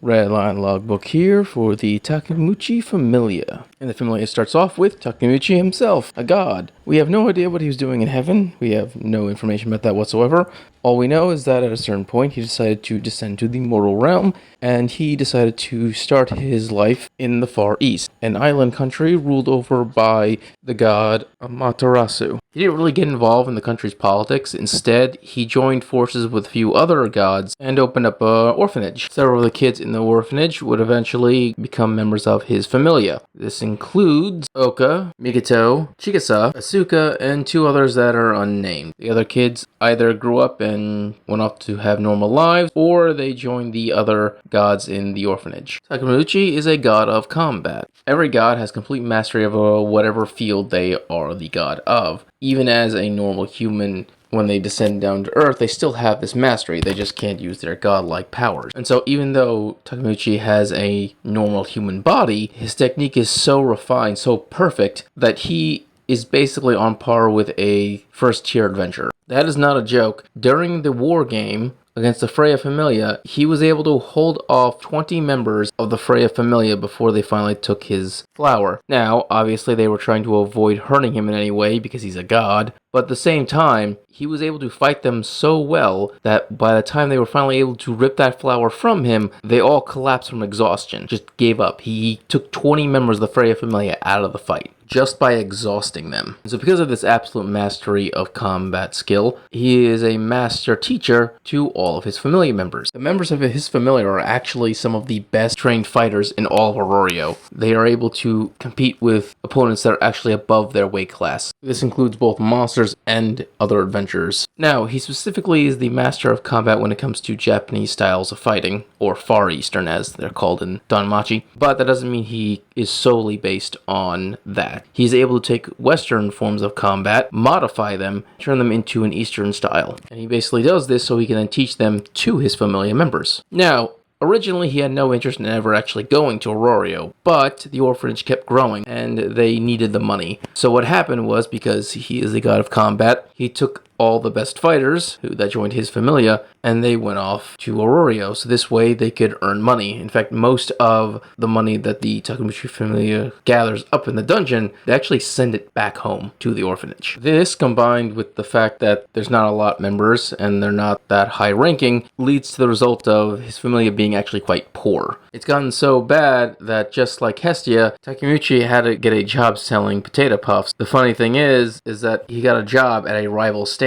Red line logbook here for the Takemikazuchi Familia. And the Familia starts off with Takemikazuchi himself, a god. We have no idea what he was doing in heaven. We have no information about that whatsoever. All we know is that at a certain point he decided to descend to the mortal realm, and he decided to start his life in the Far East, an island country ruled over by the god Amaterasu. He didn't really get involved in the country's politics. Instead, he joined forces with a few other gods and opened up an orphanage. Several of the kids in the orphanage would eventually become members of his Familia. This includes Ouka, Mikoto, Chigusa, Asuka, and two others that are unnamed. The other kids either grew up and went off to have normal lives, or they joined the other gods in the orphanage. Takemikazuchi is a god of combat. Every god has complete mastery of whatever field they are the god of. Even as a normal human, when they descend down to Earth, they still have this mastery. They just can't use their godlike powers. And so even though Takemikazuchi has a normal human body, his technique is so refined, so perfect, that he is basically on par with a first-tier adventurer. That is not a joke. During the war game against the Freya Familia, he was able to hold off 20 members of the Freya Familia before they finally took his flower. Now, obviously they were trying to avoid hurting him in any way because he's a god, but at the same time, he was able to fight them so well that by the time they were finally able to rip that flower from him, they all collapsed from exhaustion, just gave up. He took 20 members of the Freya Familia out of the fight just by exhausting them. So because of this absolute mastery of combat skill, he is a master teacher to all of his Familia members. The members of his Familia are actually some of the best trained fighters in all of Orario. They are able to compete with opponents that are actually above their weight class. This includes both monsters and other adventurers. Now, he specifically is the master of combat when it comes to Japanese styles of fighting, or Far Eastern as they're called in Danmachi, but that doesn't mean he is solely based on that. He's able to take Western forms of combat, modify them, turn them into an Eastern style. And he basically does this so he can then teach them to his Familia members. Now, originally, he had no interest in ever actually going to Orario, but the orphanage kept growing, and they needed the money. So what happened was, because he is a god of combat, he took all the best fighters that joined his Familia, and they went off to Orario, so this way they could earn money. In fact, most of the money that the Takemikazuchi Familia gathers up in the dungeon, they actually send it back home to the orphanage. This, combined with the fact that there's not a lot of members, and they're not that high ranking, leads to the result of his Familia being actually quite poor. It's gotten so bad that just like Hestia, Takemikazuchi had to get a job selling potato puffs. The funny thing is that he got a job at a rival stand,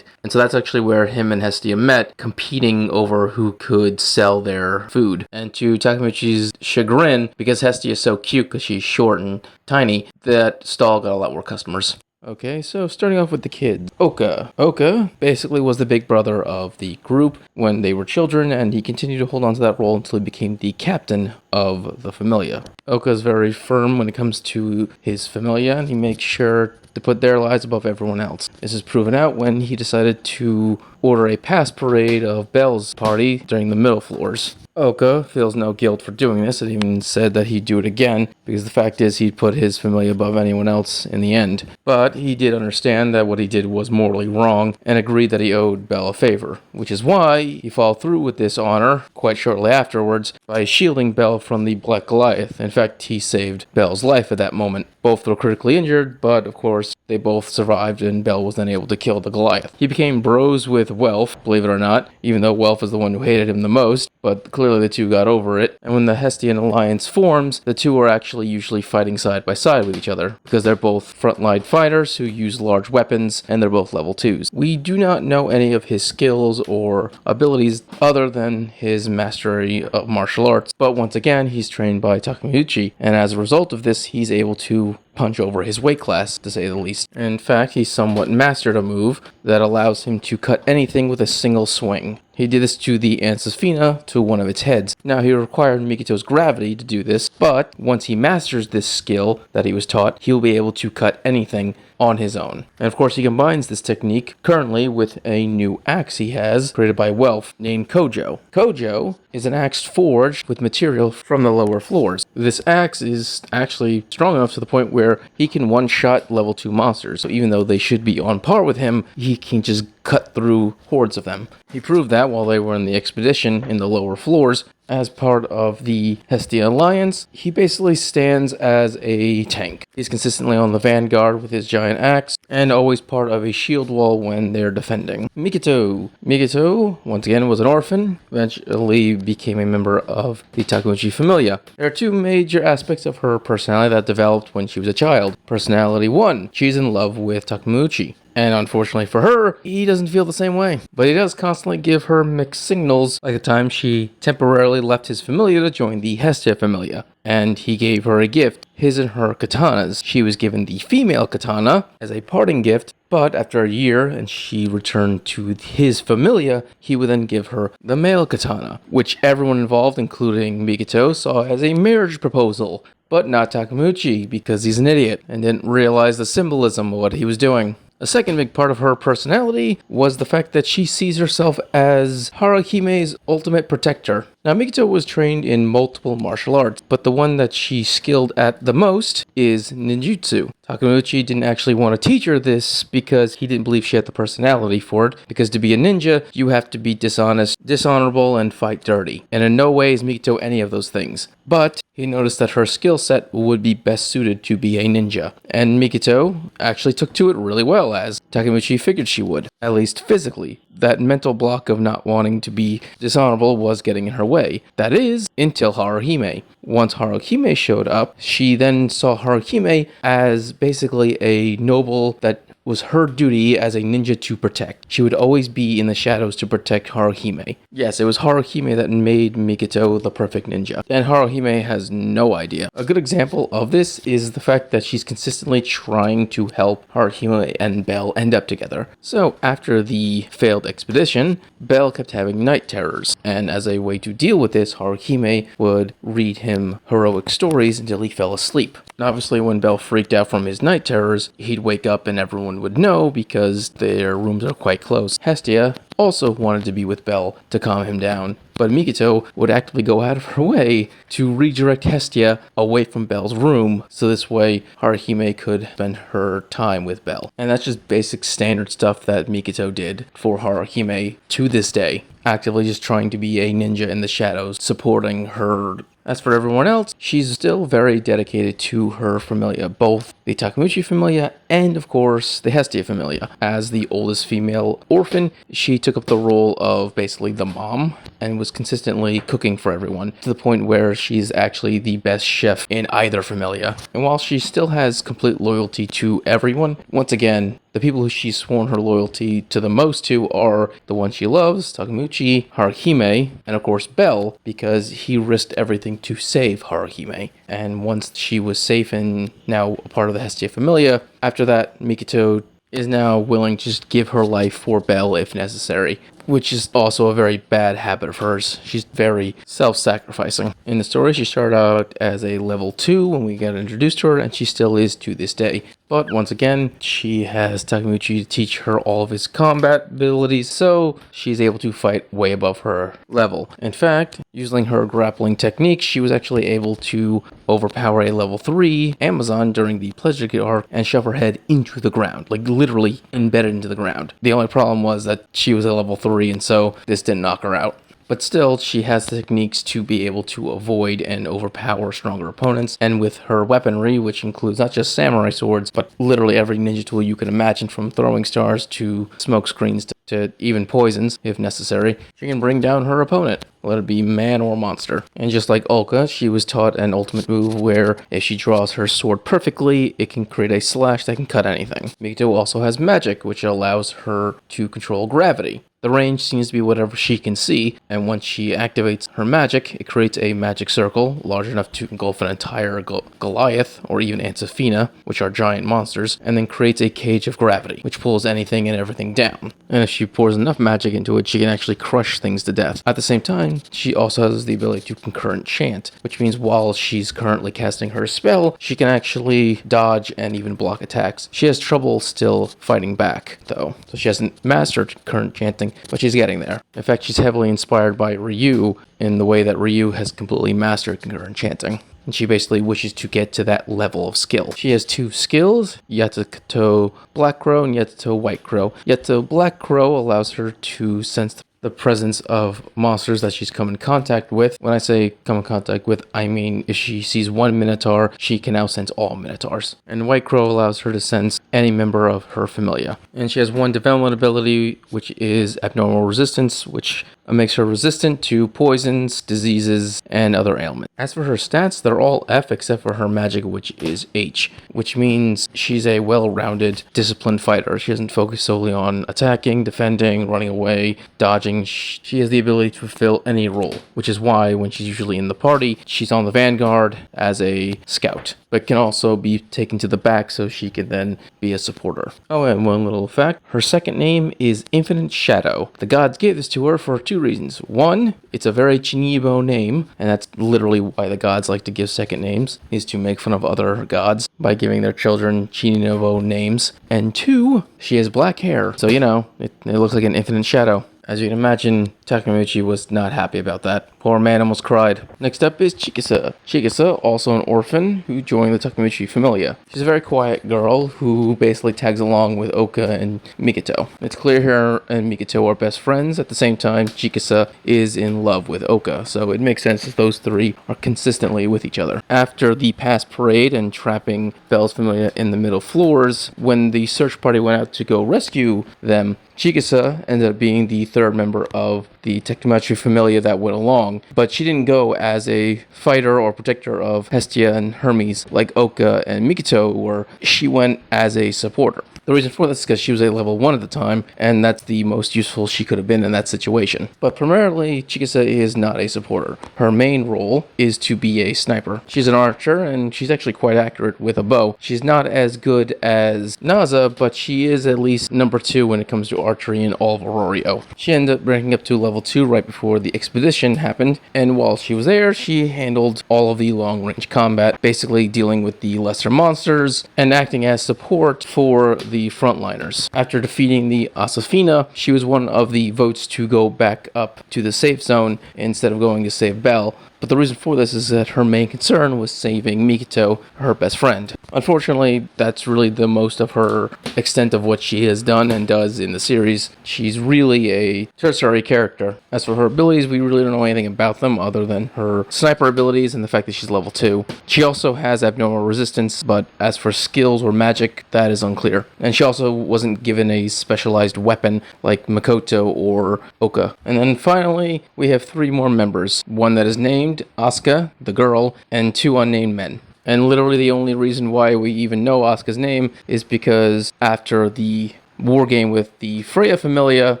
and so that's actually where him and Hestia met, competing over who could sell their food. And to Takemikazuchi's chagrin, because Hestia is so cute because she's short and tiny, that stall got a lot more customers. Okay, so starting off with the kids. Ouka. Ouka basically was the big brother of the group when they were children, and he continued to hold on to that role until he became the captain of the Familia. Ouka is very firm when it comes to his Familia, and he makes sure to put their lives above everyone else. This is proven out when he decided to order a pass parade of Belle's party during the middle floors. Ouka feels no guilt for doing this. It even said that he'd do it again, because the fact is he'd put his Familia above anyone else in the end. But he did understand that what he did was morally wrong, and agreed that he owed Belle a favor, which is why he followed through with this honor quite shortly afterwards by shielding Belle from the Black Goliath. In fact, he saved Belle's life at that moment. Both were critically injured, but of course, they both survived, and Belle was then able to kill the Goliath. He became bros with Welf, believe it or not, even though Welf is the one who hated him the most, but clearly the two got over it. And when the Hestian alliance forms, the two are actually usually fighting side by side with each other, because they're both frontline fighters who use large weapons, and they're both level 2s. We do not know any of his skills or abilities other than his mastery of martial arts, but once again, he's trained by Takemikazuchi, and as a result of this, he's able to punch over his weight class, to say the least. In fact, he somewhat mastered a move that allows him to cut anything with a single swing. He did this to the Ancesfina, to one of its heads. Now, he required Mikoto's gravity to do this, but once he masters this skill that he was taught, he'll be able to cut anything on his own. And of course, he combines this technique currently with a new axe he has, created by Welf, named Kojo. Kojo is an axe forged with material from the lower floors. This axe is actually strong enough to the point where he can one-shot level 2 monsters. So even though they should be on par with him, he can just cut through hordes of them. He proved that while they were in the expedition in the lower floors, As part of the Hestia Alliance, he basically stands as a tank. He's consistently on the vanguard with his giant axe, and always part of a shield wall when they're defending. Mikoto. Mikoto, once again, was an orphan, eventually became a member of the Takemikazuchi Familia. There are two major aspects of her personality that developed when she was a child. Personality 1, she's in love with Takemikazuchi. And unfortunately for her, he doesn't feel the same way. But he does constantly give her mixed signals, like the time she temporarily left his familia to join the Hestia Familia. And he gave her a gift, his and her katanas. She was given the female katana as a parting gift, but after a year and she returned to his familia, he would then give her the male katana, which everyone involved, including Mikoto, saw as a marriage proposal. But not Takemikazuchi, because he's an idiot and didn't realize the symbolism of what he was doing. A second big part of her personality was the fact that she sees herself as Haruhime's ultimate protector. Now, Mikoto was trained in multiple martial arts, but the one that she's skilled at the most is ninjutsu. Takemikazuchi didn't actually want to teach her this because he didn't believe she had the personality for it, because to be a ninja, you have to be dishonest, dishonorable, and fight dirty. And in no way is Mikoto any of those things. But he noticed that her skill set would be best suited to be a ninja. And Mikoto actually took to it really well, as Takemikazuchi figured she would, at least physically. That mental block of not wanting to be dishonorable was getting in her way. That is, until Haruhime. Once Haruhime showed up, she then saw Haruhime as basically a noble that was her duty as a ninja to protect. She would always be in the shadows to protect Haruhime. Yes, it was Haruhime that made Mikoto the perfect ninja, and Haruhime has no idea. A good example of this is the fact that she's consistently trying to help Haruhime and Belle end up together. So after the failed expedition, Belle kept having night terrors, and as a way to deal with this, Haruhime would read him heroic stories until he fell asleep. And obviously when Belle freaked out from his night terrors, he'd wake up and everyone would know because their rooms are quite close. Hestia also wanted to be with Belle to calm him down, but Mikoto would actively go out of her way to redirect Hestia away from Belle's room, so this way Haruhime could spend her time with Belle. And that's just basic standard stuff that Mikoto did for Haruhime to this day, actively just trying to be a ninja in the shadows, supporting her. As for everyone else, she's still very dedicated to her familia, both the Takemikazuchi familia and, of course, the Hestia familia. As the oldest female orphan, she took up the role of basically the mom and was consistently cooking for everyone, to the point where she's actually the best chef in either familia. And while she still has complete loyalty to everyone, once again, the people who she's sworn her loyalty to the most to are the one she loves, Takemikazuchi, Haruhime, and of course Belle, because he risked everything to save Haruhime. And once she was safe and now a part of the Hestia Familia, after that, Mikoto is now willing to just give her life for Belle if necessary, which is also a very bad habit of hers. She's very self-sacrificing. In the story, she started out as a level 2 when we got introduced to her, and she still is to this day. But once again, she has Takemikazuchi to teach her all of his combat abilities, so she's able to fight way above her level. In fact, using her grappling technique, she was actually able to overpower a level 3 Amazon during the Pleasure Kit arc and shove her head into the ground, like literally embedded into the ground. The only problem was that she was a level 3, and so this didn't knock her out. But still, she has the techniques to be able to avoid and overpower stronger opponents, and with her weaponry, which includes not just samurai swords, but literally every ninja tool you can imagine, from throwing stars to smoke screens to even poisons, if necessary, she can bring down her opponent, let it be man or monster. And just like Ouka, she was taught an ultimate move where if she draws her sword perfectly, it can create a slash that can cut anything. Mikoto also has magic, which allows her to control gravity. The range seems to be whatever she can see, and once she activates her magic, it creates a magic circle large enough to engulf an entire Goliath, or even Antifina, which are giant monsters, and then creates a cage of gravity, which pulls anything and everything down. And if she pours enough magic into it, she can actually crush things to death. At the same time, she also has the ability to concurrent chant, which means while she's currently casting her spell, she can actually dodge and even block attacks. She has trouble still fighting back, though, so she hasn't mastered concurrent chanting, but she's getting there. In fact, she's heavily inspired by Ryu in the way that Ryu has completely mastered concurrent chanting. And she basically wishes to get to that level of skill. She has 2 skills, Yatato Black Crow and Yatato White Crow. Yatato Black Crow allows her to sense the presence of monsters that she's come in contact with. When I say come in contact with, I mean if she sees one Minotaur, she can now sense all Minotaurs. And White Crow allows her to sense any member of her familia. And she has one development ability, which is abnormal resistance, which makes her resistant to poisons, diseases, and other ailments. As for her stats, they're all F except for her magic, which is H, which means she's a well-rounded, disciplined fighter. She doesn't focus solely on attacking, defending, running away, dodging. She has the ability to fulfill any role, which is why when she's usually in the party, she's on the vanguard as a scout, but can also be taken to the back so she can then be a supporter. Oh, and one little fact, her second name is Infinite Shadow. The gods gave this to her for two reasons. One, it's a very Chinibo name, and that's literally why the gods like to give second names, is to make fun of other gods by giving their children Chinibo names. And two, she has black hair, so it looks like an infinite shadow. As you can imagine, Takemikazuchi was not happy about that. Poor man almost cried. Next up is Chigusa. Chigusa, also an orphan, who joined the Takemikazuchi Familia. She's a very quiet girl who basically tags along with Ouka and Mikoto. It's clear her and Mikoto are best friends. At the same time, Chigusa is in love with Ouka, so it makes sense that those three are consistently with each other. After the past parade and trapping Bell's Familia in the middle floors, when the search party went out to go rescue them, Chigusa ended up being the third member of the Takemikazuchi Familia that went along, but she didn't go as a fighter or protector of Hestia and Hermes like Ouka and Mikoto were. She went as a supporter. The reason for this is because she was a level 1 at the time, and that's the most useful she could have been in that situation. But primarily, Chigusa is not a supporter. Her main role is to be a sniper. She's an archer, and she's actually quite accurate with a bow. She's not as good as Naza, but she is at least number 2 when it comes to archery in all of Orario. She ended up ranking up to level 2 right before the expedition happened, and while she was there, she handled all of the long-range combat, basically dealing with the lesser monsters and acting as support for the frontliners. After defeating the Asafina, she was one of the votes to go back up to the safe zone instead of going to save Bell. But the reason for this is that her main concern was saving Mikoto, her best friend. Unfortunately, that's really the most of her extent of what she has done and does in the series. She's really a tertiary character. As for her abilities, we really don't know anything about them other than her sniper abilities and the fact that she's level 2. She also has abnormal resistance, but as for skills or magic, that is unclear. And she also wasn't given a specialized weapon like Mikoto or Ouka. And then finally, we have 3 more members. One that is named Asuka, the girl, and 2 unnamed men. And literally the only reason why we even know Asuka's name is because after the war game with the Freya Familia,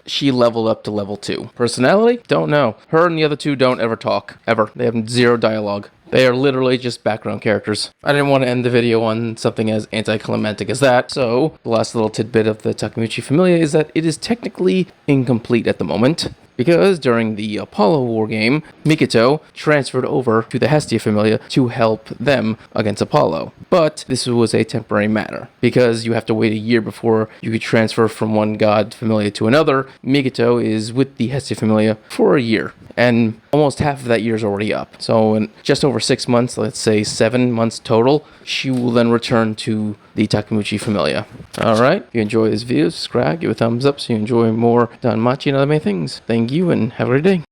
she leveled up to level 2. Personality? Don't know. Her and the other 2 don't ever talk. Ever. They have 0 dialogue. They are literally just background characters. I didn't want to end the video on something as anticlimactic as that, so the last little tidbit of the Takemikazuchi Familia is that it is technically incomplete at the moment, because during the Apollo War game, Mikoto transferred over to the Hestia Familia to help them against Apollo. But this was a temporary matter, because you have to wait a year before you could transfer from one god Familia to another. Mikoto is with the Hestia Familia for a year, and almost half of that year is already up. So in just over 6 months, let's say 7 months total, she will then return to the Takemikazuchi Familia. Alright, if you enjoy this video, subscribe, give a thumbs up so you enjoy more Danmachi and other many things. Thank you and have a great day.